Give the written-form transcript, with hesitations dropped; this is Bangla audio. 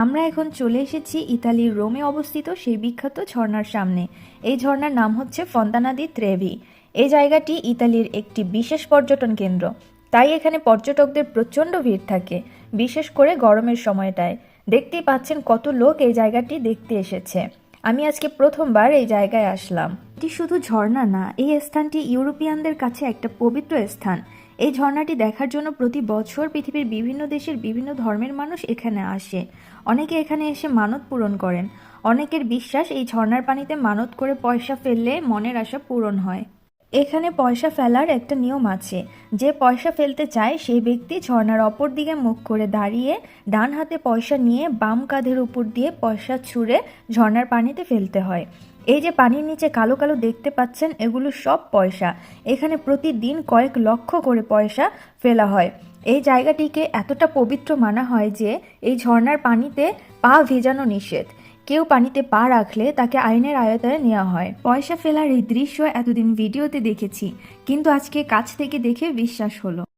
আমরা এখন চলে এসেছি ইতালির রোমে অবস্থিত সেই বিখ্যাত ঝর্ণার সামনে। এই ঝর্ণার নাম হচ্ছে ফন্তানা দি ত্রেভি। এই জায়গাটি ইতালির একটি বিশেষ পর্যটন কেন্দ্র, তাই এখানে পর্যটকদের প্রচণ্ড ভিড় থাকে, বিশেষ করে গরমের সময়টায়। দেখতেই পাচ্ছেন কত লোক এই জায়গাটি দেখতে এসেছে। আমি আজকে প্রথমবার এই জায়গায় আসলাম। এটি শুধু ঝর্ণা না, এই স্থানটি ইউরোপিয়ানদের কাছে একটা পবিত্র স্থান। এই ঝর্ণাটি দেখার জন্য প্রতি বছর পৃথিবীর বিভিন্ন দেশের বিভিন্ন ধর্মের মানুষ এখানে আসে। অনেকে এখানে এসে মানত পূরণ করেন। অনেকের বিশ্বাস এই ঝর্ণার পানিতে মানত করে পয়সা ফেললে মনের আশা পূরণ হয়। এখানে পয়সা ফেলার একটা নিয়ম আছে। যে পয়সা ফেলতে চায় সেই ব্যক্তি ঝর্ণার অপর দিকে মুখ করে দাঁড়িয়ে ডান হাতে পয়সা নিয়ে বাম কাঁধের উপর দিয়ে পয়সা ছুঁড়ে ঝর্ণার পানিতে ফেলতে হয়। এই যে পানির নিচে কালো কালো দেখতে পাচ্ছেন, এগুলো সব পয়সা। এখানে প্রতিদিন কয়েক লক্ষ করে পয়সা ফেলা হয়। এই জায়গাটিকে এতটা পবিত্র মানা হয় যে এই ঝর্ণার পানিতে পা ভেজানো নিষেধ। কেউ পানিতে পা রাখলে তাকে আইনের আয়তায় নেওয়া হয়। পয়সা ফেলার এই দৃশ্য এতদিন ভিডিওতে দেখেছি, কিন্তু আজকে কাছ থেকে দেখে বিশ্বাস হলো।